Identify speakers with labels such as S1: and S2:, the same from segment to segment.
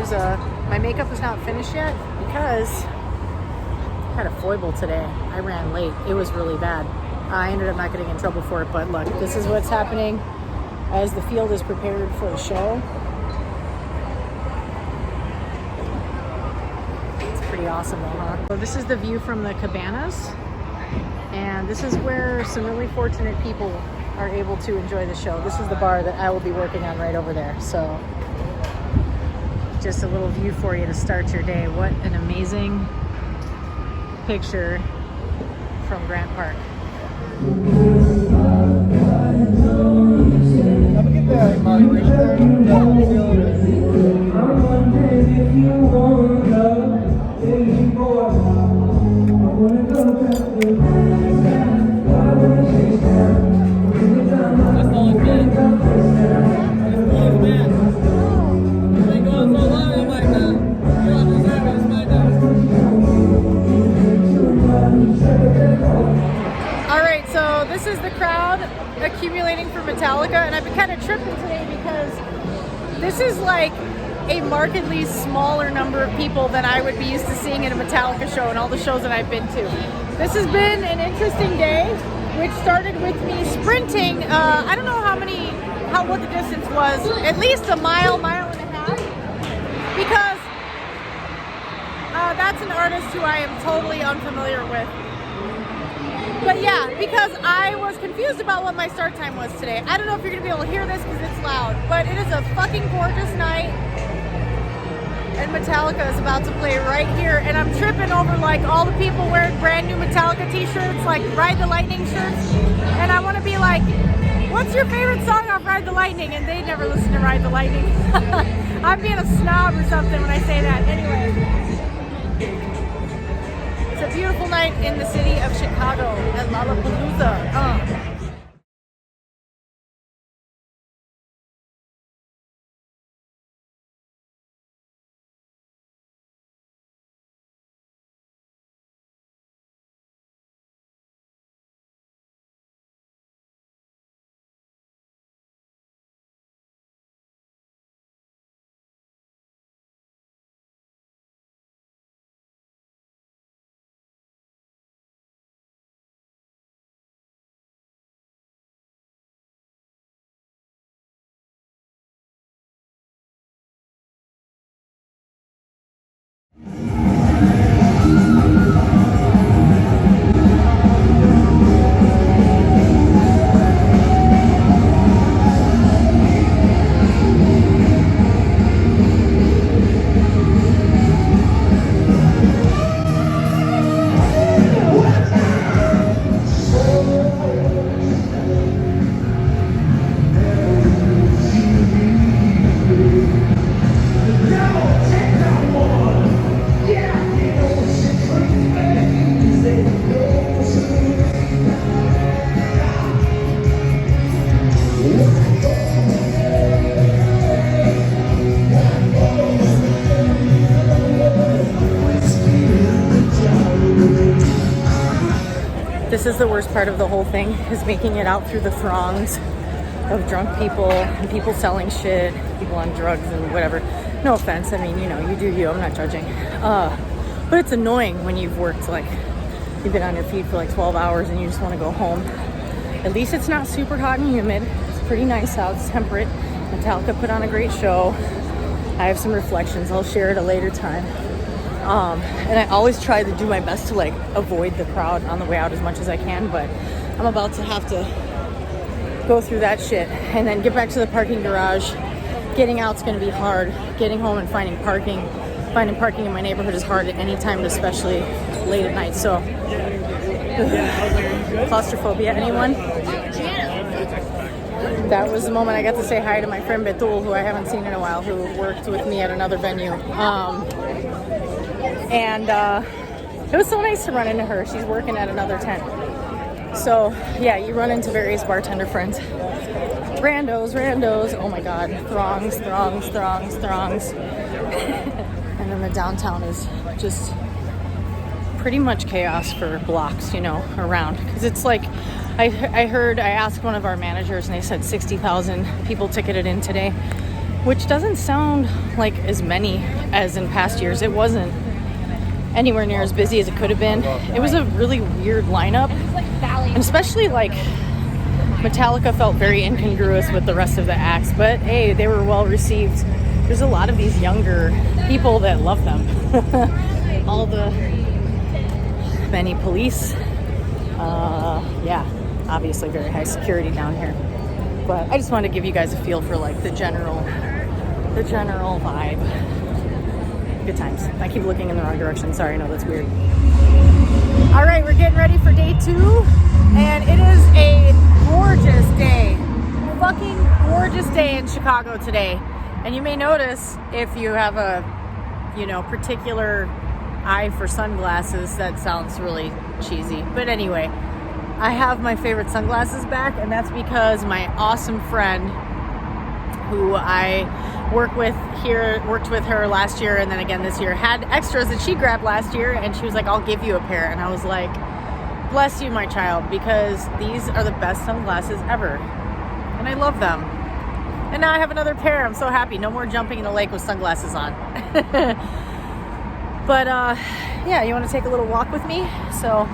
S1: Lollapalooza. My makeup is not finished yet because I had a foible today. I ran late. It was really bad. I ended up not getting in trouble for it, but look, this is what's happening as the field is prepared for the show. It's pretty awesome though, huh? So this is the view from the cabanas, and this is where some really fortunate people are able to enjoy the show. This is the bar that I will be working on right over there. So just a little view for you to start your day. What an amazing picture from Grant Park. This is the crowd accumulating for Metallica, and I've been kind of tripping today because this is like a markedly smaller number of people than I would be used to seeing at a Metallica show and all the shows that I've been to. This has been an interesting day, which started with me sprinting. I don't know what the distance was, at least a mile and a half, because that's an artist who I am totally unfamiliar with. But yeah, because I was confused about what my start time was today. I don't know if you're going to be able to hear this because it's loud, but it is a fucking gorgeous night. And Metallica is about to play right here. And I'm tripping over like all the people wearing brand new Metallica t-shirts, like Ride the Lightning shirts. And I want to be like, what's your favorite song off Ride the Lightning? And they never listen to Ride the Lightning. I'm being a snob or something when I say that. Anyway. It's a beautiful night in the city of Chicago at Lollapalooza. This is the worst part of the whole thing, is making it out through the throngs of drunk people and people selling shit, people on drugs and whatever. No offense, I mean, you know, you do you, I'm not judging. But it's annoying when you've worked, like, you've been on your feet for like 12 hours and you just want to go home. At least it's not super hot and humid. It's pretty nice out, it's temperate. Metallica put on a great show. I have some reflections, I'll share at a later time. And I always try to do my best to like avoid the crowd on the way out as much as I can, but I'm about to have to go through that shit and then get back to the parking garage. Getting out's gonna be hard. Getting home and finding parking in my neighborhood is hard at any time, especially late at night. So claustrophobia, anyone? That was the moment I got to say hi to my friend Betul, who I haven't seen in a while, who worked with me at another venue. It was so nice to run into her. She's working at another tent. So yeah, you run into various bartender friends. Randos, oh my God, throngs. And then the downtown is just pretty much chaos for blocks, you know, around. Because it's like, I asked one of our managers and they said 60,000 people ticketed in today. which doesn't sound like as many as in past years. It wasn't anywhere near as busy as it could have been. It was a really weird lineup, and especially like Metallica felt very incongruous with the rest of the acts, but hey, they were well received. There's a lot of these younger people that love them. All the many police. Yeah, obviously very high security down here. But I just wanted to give you guys a feel for like the general vibe. Good times. I keep looking in the wrong direction. Sorry, I know that's weird. All right, we're getting ready for day 2, and it is a gorgeous day. Fucking gorgeous day in Chicago today. And you may notice if you have a, particular eye for sunglasses, that sounds really cheesy. But anyway, I have my favorite sunglasses back, and that's because my awesome friend who I worked with her last year and then again this year, had extras that she grabbed last year, and she was like, I'll give you a pair. And I was like, bless you, my child, because these are the best sunglasses ever. And I love them. And now I have another pair. I'm so happy. No more jumping in the lake with sunglasses on. But yeah, you want to take a little walk with me? So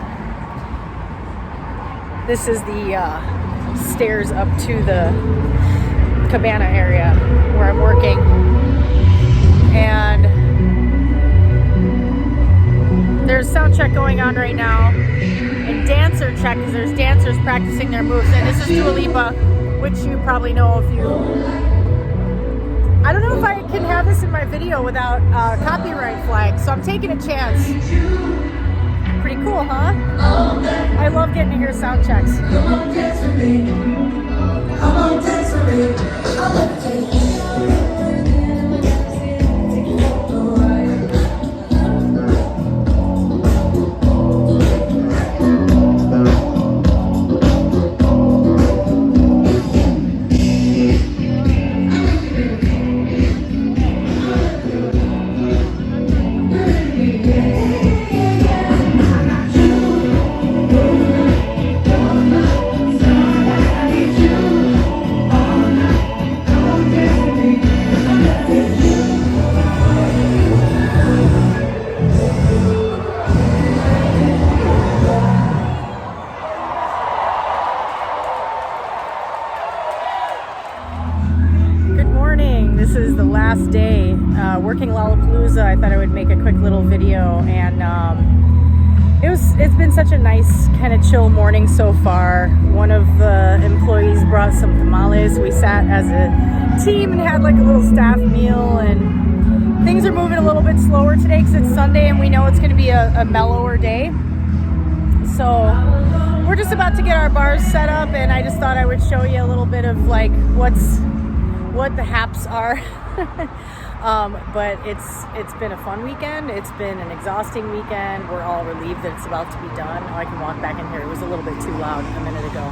S1: this is the stairs up to the cabana area where I'm working. And there's sound check going on right now. And dancer check, because there's dancers practicing their moves. And this is Dua Lipa, which you probably know if you... I don't know if I can have this in my video without copyright flag, so I'm taking a chance. Pretty cool, huh? I love getting to hear sound checks. Come on, dance with me. Come on, dance with me. I'll let you take you. This is the last day working Lollapalooza. I thought I would make a quick little video, and it's been such a nice kind of chill morning so far. One of the employees brought some tamales. We sat as a team and had like a little staff meal, and things are moving a little bit slower today because it's Sunday and we know it's going to be a mellower day. So we're just about to get our bars set up, and I just thought I would show you a little bit of like what the haps are. But it's been a fun weekend. It's been an exhausting weekend. We're all relieved that it's about to be done. Oh, I can walk back in here. It was a little bit too loud a minute ago.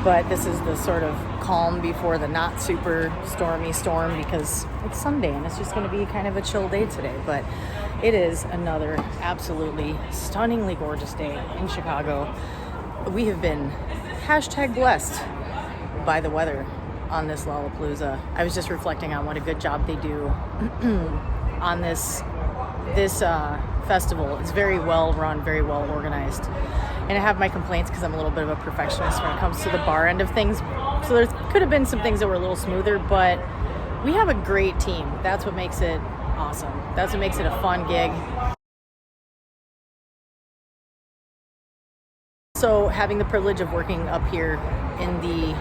S1: But this is the sort of calm before the not super stormy storm, because it's Sunday and it's just going to be kind of a chill day today. But it is another absolutely stunningly gorgeous day in Chicago. We have been #blessed by the weather on this Lollapalooza. I was just reflecting on what a good job they do on this festival. It's very well run, very well organized. And I have my complaints because I'm a little bit of a perfectionist when it comes to the bar end of things. So there could have been some things that were a little smoother, but we have a great team. That's what makes it awesome. That's what makes it a fun gig. So having the privilege of working up here in the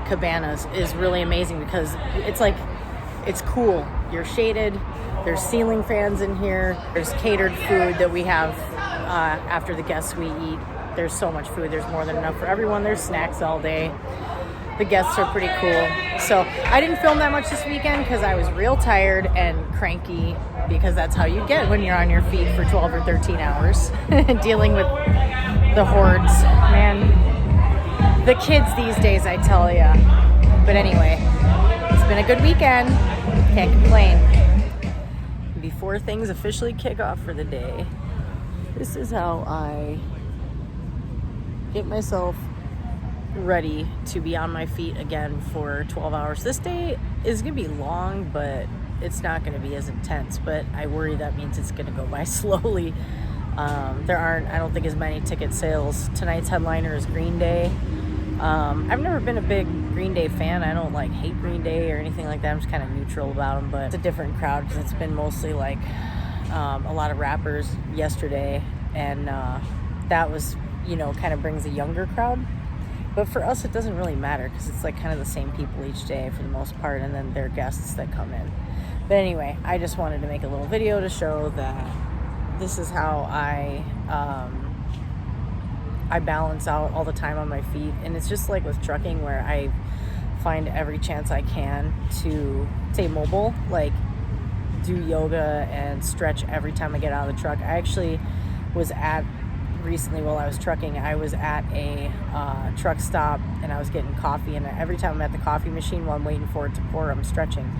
S1: cabanas is really amazing, because it's cool. You're shaded. There's ceiling fans in here. There's catered food that we have after the guests we eat. There's so much food. There's more than enough for everyone. There's snacks all day. The guests are pretty cool. So I didn't film that much this weekend because I was real tired and cranky, because that's how you get when you're on your feet for 12 or 13 hours dealing with the hordes. Man, the kids these days, I tell ya. But anyway, it's been a good weekend. Can't complain. Before things officially kick off for the day, this is how I get myself ready to be on my feet again for 12 hours. This day is going to be long, but it's not going to be as intense. But I worry that means it's going to go by slowly. There aren't, I don't think, as many ticket sales. Tonight's headliner is Green Day. I've never been a big Green Day fan. I don't like hate Green Day or anything like that. I'm just kind of neutral about them, but it's a different crowd because it's been mostly like a lot of rappers yesterday, and that was, you know, kind of brings a younger crowd. But for us, it doesn't really matter because it's like kind of the same people each day for the most part, and then their guests that come in. But anyway, I just wanted to make a little video to show that this is how I balance out all the time on my feet. And it's just like with trucking, where I find every chance I can to stay mobile, like do yoga and stretch every time I get out of the truck. I actually was recently while I was trucking, I was at a truck stop and I was getting coffee, and every time I'm at the coffee machine while I'm waiting for it to pour, I'm stretching.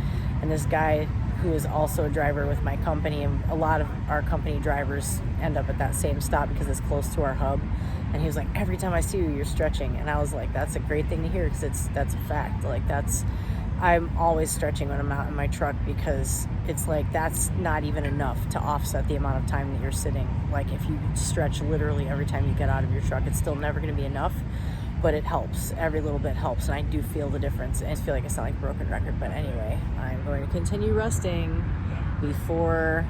S1: And this guy who is also a driver with my company, and a lot of our company drivers end up at that same stop because it's close to our hub, and he was like, every time I see you, you're stretching. And I was like, that's a great thing to hear, because that's a fact. Like, I'm always stretching when I'm out in my truck, because it's like that's not even enough to offset the amount of time that you're sitting. Like, if you stretch literally every time you get out of your truck, it's still never going to be enough, but it helps. Every little bit helps, and I do feel the difference. And I feel like I sound like a broken record, but anyway, I'm going to continue resting before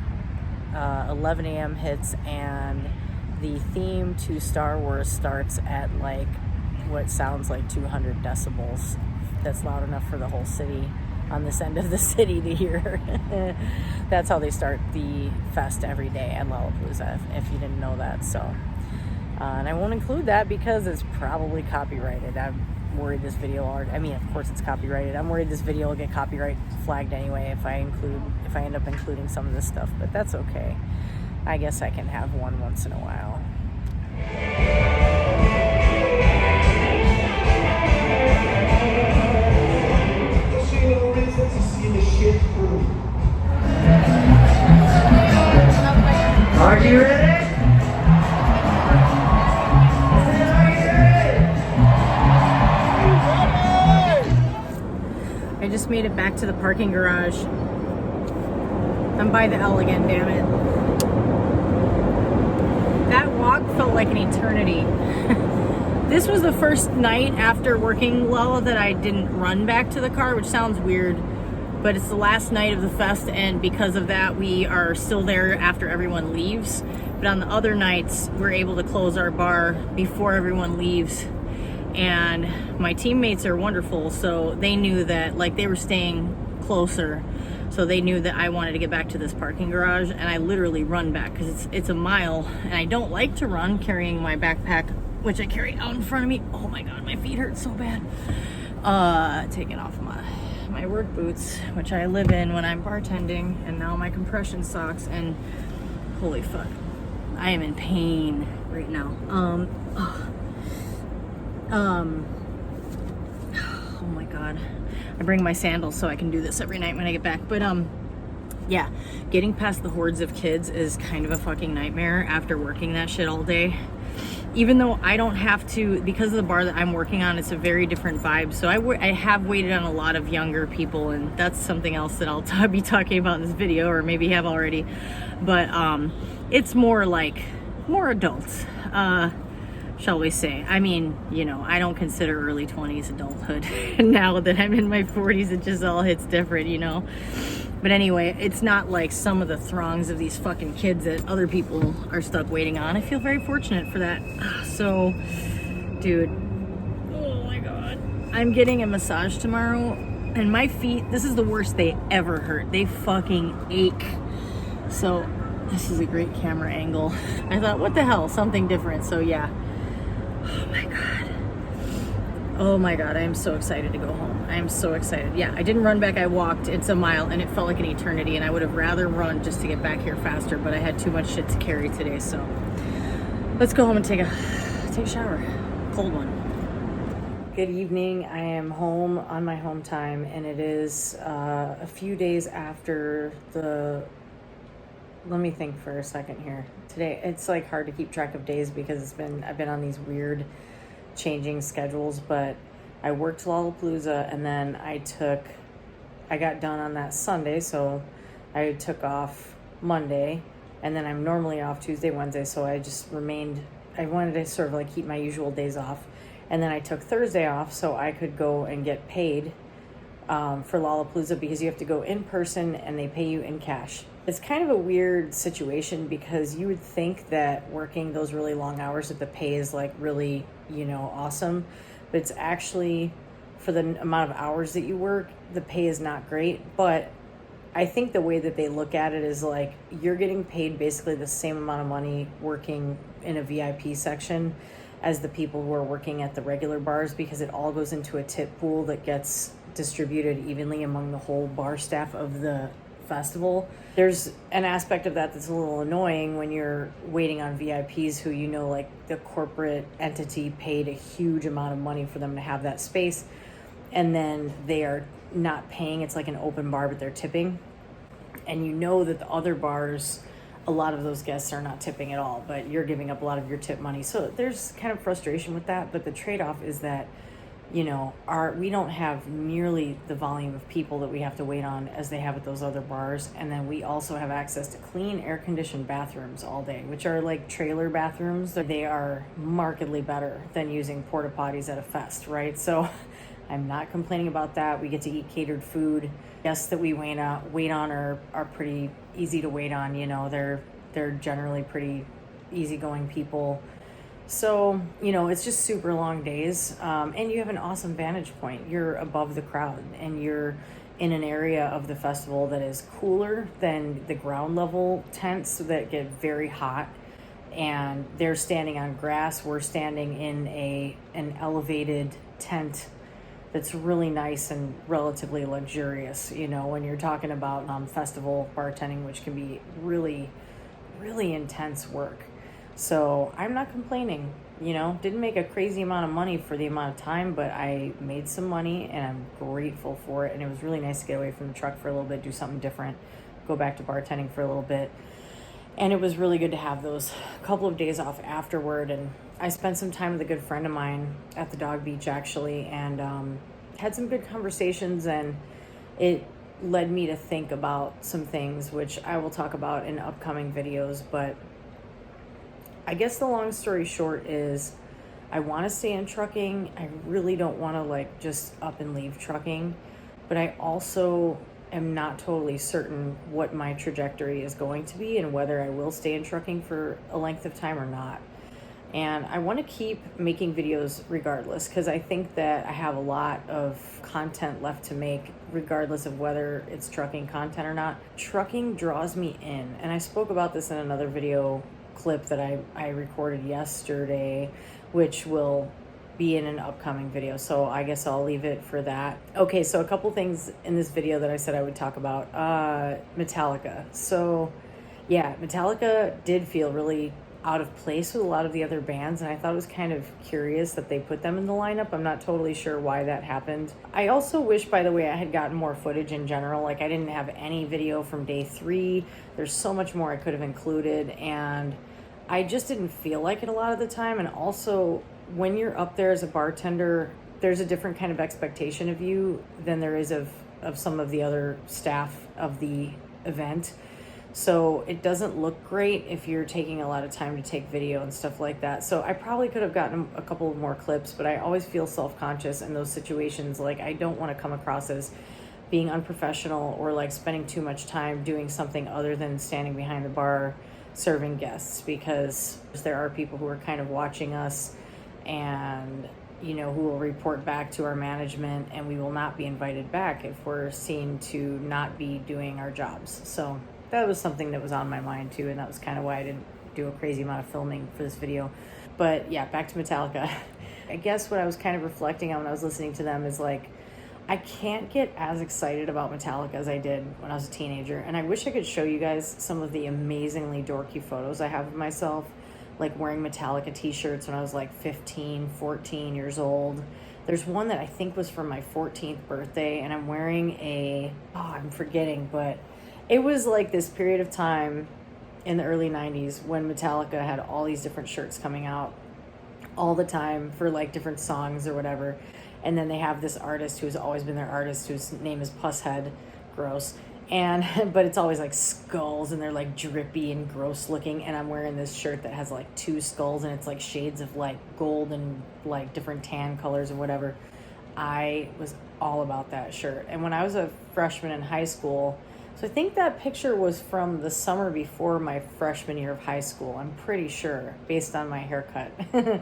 S1: 11 a.m. hits, and the theme to Star Wars starts at like what sounds like 200 decibels. That's loud enough for the whole city on this end of the city to hear. That's how they start the fest every day at Lollapalooza, if you didn't know that. So, and I won't include that because it's probably copyrighted. I'm worried this video, of course it's copyrighted. I'm worried this video will get copyright flagged anyway if I end up including some of this stuff, but that's okay. I guess I can have one once in a while. Are you ready? I just made it back to the parking garage. I'm by the L again, damn it. That walk felt like an eternity. This was the first night after working Lolla that I didn't run back to the car, which sounds weird, but it's the last night of the fest, and because of that, we are still there after everyone leaves. But on the other nights, we're able to close our bar before everyone leaves. And my teammates are wonderful, so they knew that, like, they were staying closer, so they knew that I wanted to get back to this parking garage, and I literally run back because it's a mile, and I don't like to run carrying my backpack, which I carry out in front of me. Oh my god, my feet hurt so bad. Taking off my work boots, which I live in when I'm bartending, and now my compression socks, and holy fuck, I am in pain right now. Oh my god, I bring my sandals so I can do this every night when I get back. But yeah, getting past the hordes of kids is kind of a fucking nightmare after working that shit all day. Even though I don't have to, because of the bar that I'm working on, it's a very different vibe. So I have waited on a lot of younger people, and that's something else that I'll be talking about in this video, or maybe have already. But it's more adults, shall we say. I mean, you know, I don't consider early 20s adulthood. Now that I'm in my 40s, it just all hits different, you know. But anyway, it's not like some of the throngs of these fucking kids that other people are stuck waiting on. I feel very fortunate for that. So, dude, oh my god. I'm getting a massage tomorrow, and my feet, this is the worst they ever hurt. They fucking ache. So, this is a great camera angle. I thought, what the hell, something different. So yeah. Oh my god. Oh my god, I am so excited to go home. I am so excited. Yeah, I didn't run back, I walked. It's a mile, and it felt like an eternity, and I would have rather run just to get back here faster, but I had too much shit to carry today, so let's go home and take a shower. Cold one. Good evening. I am home on my home time, and it is a few days after the... Let me think for a second here. Today, it's like hard to keep track of days because I've been on these weird changing schedules, but I worked Lollapalooza, and then I took I got done on that Sunday, so I took off Monday, and then I'm normally off Tuesday, Wednesday, so I just remained, I wanted to sort of like keep my usual days off. And then I took Thursday off so I could go and get paid for Lollapalooza, because you have to go in person and they pay you in cash. It's kind of a weird situation, because you would think that working those really long hours that the pay is like really, you know, awesome, but it's actually, for the amount of hours that you work, the pay is not great. But I think the way that they look at it is like, you're getting paid basically the same amount of money working in a VIP section as the people who are working at the regular bars, because it all goes into a tip pool that gets distributed evenly among the whole bar staff of the festival. There's an aspect of that that's a little annoying when you're waiting on VIPs who, you know, like the corporate entity paid a huge amount of money for them to have that space, and then they are not paying. It's like an open bar, but they're tipping, and you know that the other bars, a lot of those guests are not tipping at all, but you're giving up a lot of your tip money. So there's kind of frustration with that, but the trade-off is that, you know, we don't have nearly the volume of people that we have to wait on as they have at those other bars. And then we also have access to clean, air-conditioned bathrooms all day, which are like trailer bathrooms. They are markedly better than using porta potties at a fest, right? So I'm not complaining about that. We get to eat catered food. Guests that we wait on are pretty easy to wait on. You know, they're generally pretty easygoing people. So, you know, it's just super long days, and you have an awesome vantage point. You're above the crowd, and you're in an area of the festival that is cooler than the ground level tents that get very hot, and they're standing on grass. We're standing in an elevated tent that's really nice and relatively luxurious, you know, when you're talking about festival bartending, which can be really, really intense work. So I'm not complaining, you know, didn't make a crazy amount of money for the amount of time, but I made some money and I'm grateful for it. And it was really nice to get away from the truck for a little bit, do something different, go back to bartending for a little bit. And it was really good to have those couple of days off afterward. And I spent some time with a good friend of mine at the dog beach, actually, and had some good conversations, and it led me to think about some things, which I will talk about in upcoming videos. But I guess the long story short is I want to stay in trucking. I really don't want to like just up and leave trucking, but I also am not totally certain what my trajectory is going to be and whether I will stay in trucking for a length of time or not. And I want to keep making videos regardless, because I think that I have a lot of content left to make regardless of whether it's trucking content or not. Trucking draws me in, and I spoke about this in another video clip that I recorded yesterday, which will be in an upcoming video, so I guess I'll leave it for that. Okay, so a couple things in this video that I said I would talk about. Metallica. So yeah, Metallica did feel really out of place with a lot of the other bands, and I thought it was kind of curious that they put them in the lineup. I'm not totally sure why that happened. I also wish, by the way, I had gotten more footage in general. Like, I didn't have any video from day 3. There's so much more I could have included, and I just didn't feel like it a lot of the time. And also, when you're up there as a bartender, there's a different kind of expectation of you than there is of some of the other staff of the event. So it doesn't look great if you're taking a lot of time to take video and stuff like that. So I probably could have gotten a couple of more clips, but I always feel self-conscious in those situations. Like, I don't want to come across as being unprofessional or like spending too much time doing something other than standing behind the bar serving guests, because there are people who are kind of watching us and, you know, who will report back to our management, and we will not be invited back if we're seen to not be doing our jobs. So that was something that was on my mind too, and that was kind of why I didn't do a crazy amount of filming for this video. But yeah, back to Metallica. I guess what I was kind of reflecting on when I was listening to them is like, I can't get as excited about Metallica as I did when I was a teenager. And I wish I could show you guys some of the amazingly dorky photos I have of myself, like wearing Metallica t-shirts when I was like 15, 14 years old. There's one that I think was for my 14th birthday, and I'm wearing I'm forgetting, but it was like this period of time in the early 90s when Metallica had all these different shirts coming out all the time for like different songs or whatever. And then they have this artist who's always been their artist, whose name is Pusshead. Gross. And but it's always like skulls, and they're like drippy and gross looking, and I'm wearing this shirt that has like 2 skulls, and it's like shades of like gold and like different tan colors or whatever. I was all about that shirt. And when I was a freshman in high school, so I think that picture was from the summer before my freshman year of high school, I'm pretty sure, based on my haircut.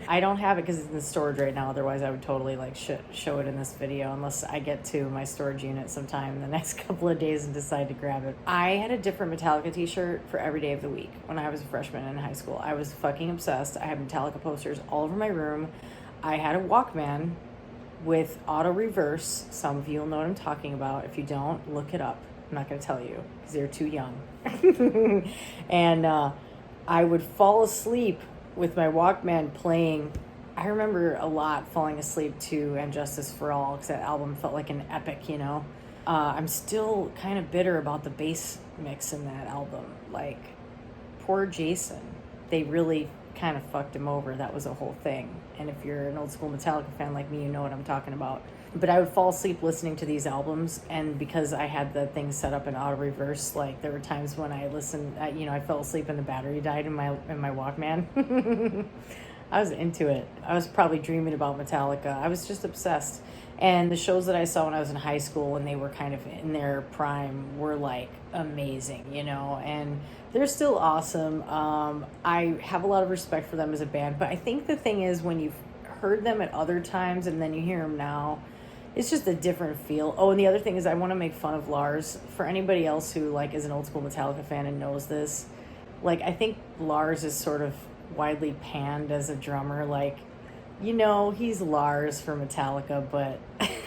S1: I don't have it because it's in the storage right now, otherwise I would totally like show it in this video, unless I get to my storage unit sometime in the next couple of days and decide to grab it. I had a different Metallica t-shirt for every day of the week when I was a freshman in high school. I was fucking obsessed. I had Metallica posters all over my room. I had a Walkman with auto reverse. Some of you will know what I'm talking about. If you don't, look it up. I'm not going to tell you because you're too young. And I would fall asleep with my Walkman playing. I remember a lot falling asleep to And Justice for All because that album felt like an epic, you know. I'm still kind of bitter about the bass mix in that album. Like, poor Jason. They really kind of fucked him over. That was a whole thing. And if you're an old school Metallica fan like me, you know what I'm talking about. But I would fall asleep listening to these albums, and because I had the thing set up in auto reverse, like there were times when I listened, I fell asleep and the battery died in my Walkman. I was into it. I was probably dreaming about Metallica. I was just obsessed. And the shows that I saw when I was in high school, when they were kind of in their prime, were like amazing, you know, and they're still awesome. I have a lot of respect for them as a band, but I think the thing is when you've heard them at other times and then you hear them now, it's just a different feel. Oh, and the other thing is I want to make fun of Lars. For anybody else who like is an old school Metallica fan and knows this, like I think Lars is sort of widely panned as a drummer. Like, you know, he's Lars for Metallica, but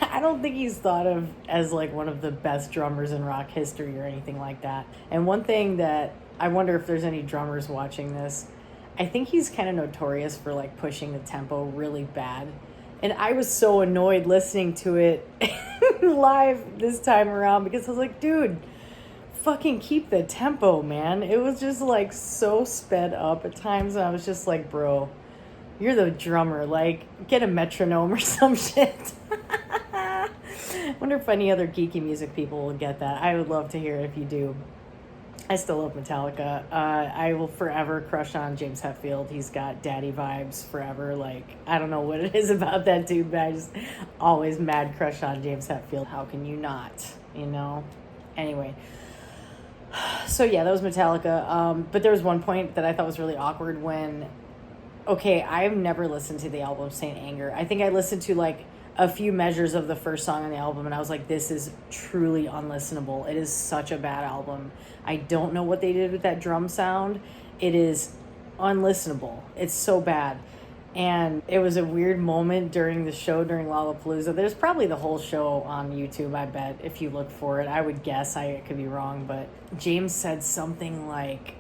S1: I don't think he's thought of as like one of the best drummers in rock history or anything like that. And one thing that I wonder if there's any drummers watching this, I think he's kind of notorious for like pushing the tempo really bad. And I was so annoyed listening to it live this time around because I was like, dude, fucking keep the tempo, man. It was just like so sped up at times. And I was just like, bro, you're the drummer. Like, get a metronome or some shit. I wonder if any other geeky music people will get that. I would love to hear it if you do. I still love Metallica. I will forever crush on James Hetfield. He's got daddy vibes forever. Like, I don't know what it is about that dude, but I just always mad crush on James Hetfield. How can you not, you know? Anyway. So yeah, that was Metallica. But there was one point that I thought was really awkward when, okay, I've never listened to the album Saint Anger. I think I listened to like a few measures of the first song on the album and I was like, this is truly unlistenable. It is such a bad album. I don't know what they did with that drum sound. It is unlistenable. It's so bad. And it was a weird moment during the show, during Lollapalooza. There's probably the whole show on YouTube, I bet, if you look for it. I would guess. I could be wrong. But James said something like,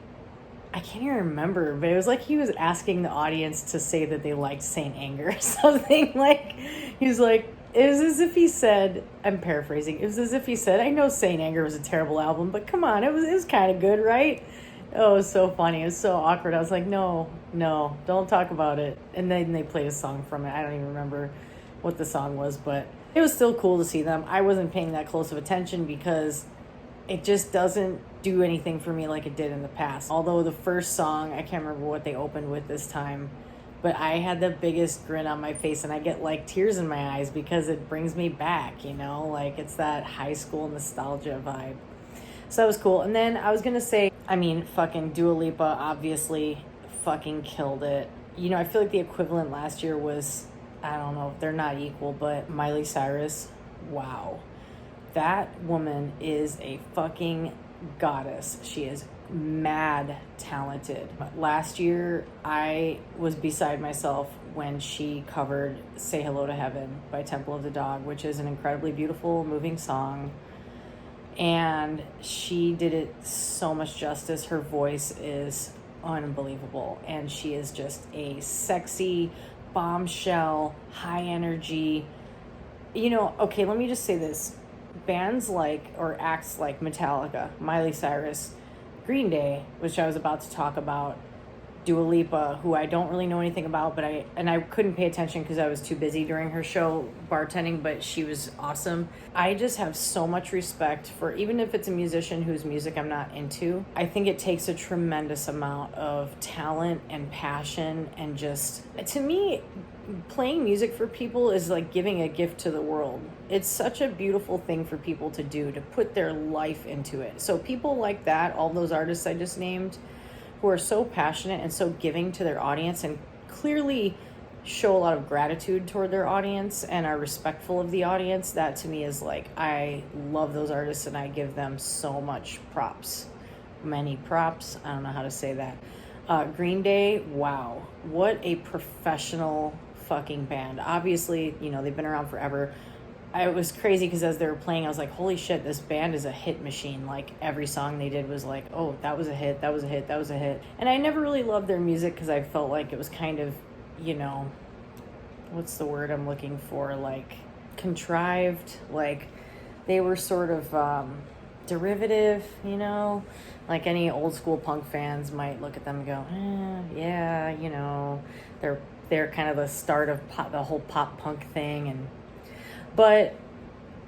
S1: I can't even remember, but it was like he was asking the audience to say that they liked Saint Anger or something. Like, he was like, it was as if he said, I'm paraphrasing, it was as if he said, I know Saint Anger was a terrible album, but come on, it was kind of good, right? Oh, it was so funny. It was so awkward. I was like, no, don't talk about it. And then they played a song from it. I don't even remember what the song was, but it was still cool to see them. I wasn't paying that close of attention because it just doesn't do anything for me like it did in the past. Although the first song, I can't remember what they opened with this time, but I had the biggest grin on my face and I get like tears in my eyes because it brings me back, you know, like it's that high school nostalgia vibe. So that was cool. And then I was going to say, I mean, fucking Dua Lipa obviously fucking killed it. You know, I feel like the equivalent last year was, I don't know, they're not equal, but Miley Cyrus. Wow. That woman is a fucking goddess. She is mad talented. Last year, I was beside myself when she covered Say Hello to Heaven by Temple of the Dog, which is an incredibly beautiful, moving song. And she did it so much justice. Her voice is unbelievable. And she is just a sexy, bombshell, high energy. You know, okay, let me just say this. Bands like, or acts like Metallica, Miley Cyrus, Green Day, which I was about to talk about, Dua Lipa, who I don't really know anything about, but I couldn't pay attention because I was too busy during her show bartending, but she was awesome. I just have so much respect for, even if it's a musician whose music I'm not into, I think it takes a tremendous amount of talent and passion, and just, to me, playing music for people is like giving a gift to the world. It's such a beautiful thing for people to do, to put their life into it. So people like that, all those artists I just named, who are so passionate and so giving to their audience, and clearly show a lot of gratitude toward their audience and are respectful of the audience, that to me is like, I love those artists and I give them so much props. Many props. I don't know how to say that. Green Day, wow. What a professional fucking band. Obviously, you know, they've been around forever. It was crazy because as they were playing, I was like, holy shit, this band is a hit machine. Like, every song they did was like, oh, that was a hit, that was a hit, that was a hit. And I never really loved their music because I felt like it was kind of, you know, what's the word I'm looking for? Like, contrived. Like, they were sort of derivative, you know? Like, any old school punk fans might look at them and go, yeah, you know, they're kind of the start of the whole pop punk thing. But,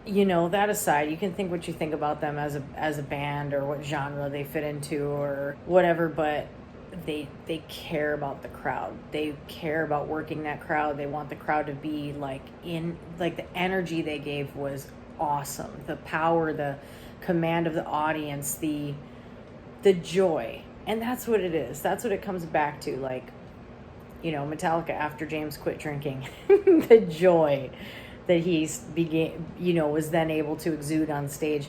S1: you know, that aside, you can think what you think about them as a band, or what genre they fit into or whatever, but they care about the crowd. They care about working that crowd. They want the crowd to be like the energy they gave was awesome. The power, the command of the audience, the joy. And that's what it is. That's what it comes back to. Like, you know, Metallica after James quit drinking, the joy that was then able to exude on stage.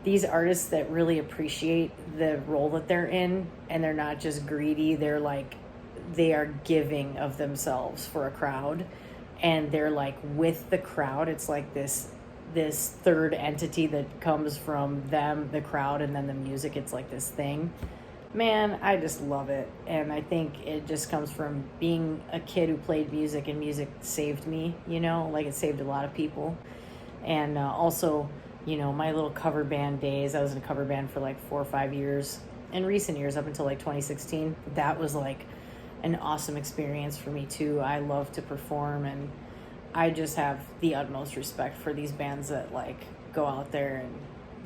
S1: These artists that really appreciate the role that they're in, and they're not just greedy, they're like, they are giving of themselves for a crowd, and they're like with the crowd. It's like this third entity that comes from them, the crowd, and then the music. It's like this thing. Man, I just love it. And I think it just comes from being a kid who played music, and music saved me, you know, like it saved a lot of people. And also, you know, my little cover band days, I was in a cover band for like 4 or 5 years. In recent years, up until like 2016, that was like an awesome experience for me too. I love to perform, and I just have the utmost respect for these bands that like go out there and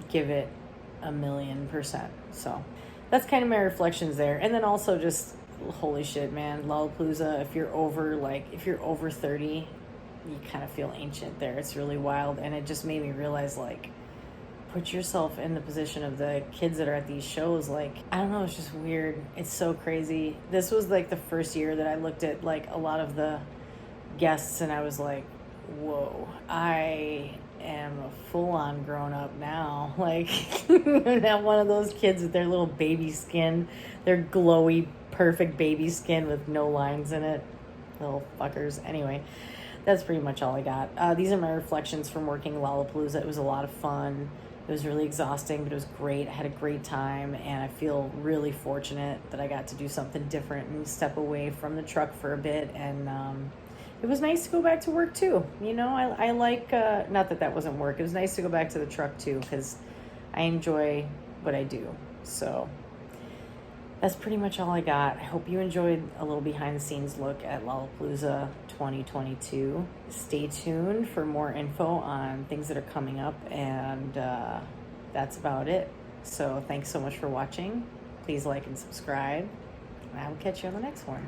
S1: give it 1,000,000%. So that's kind of my reflections there. And then also just, holy shit, man, Lollapalooza, if you're over 30, you kind of feel ancient there. It's really wild. And it just made me realize, like, put yourself in the position of the kids that are at these shows. Like, I don't know, it's just weird. It's so crazy. This was like the first year that I looked at like a lot of the guests, and I was like, whoa, I am a full-on grown-up now. Like, not one of those kids with their little baby skin, their glowy, perfect baby skin with no lines in it. Little fuckers. Anyway, that's pretty much all I got. These are my reflections from working Lollapalooza. It was a lot of fun. It was really exhausting, but it was great. I had a great time, and I feel really fortunate that I got to do something different and step away from the truck for a bit. And it was nice to go back to work too. You know, I like, not that wasn't work. It was nice to go back to the truck too, because I enjoy what I do. So that's pretty much all I got. I hope you enjoyed a little behind the scenes look at Lollapalooza 2022. Stay tuned for more info on things that are coming up, and that's about it. So thanks so much for watching. Please like and subscribe, and I will catch you on the next one.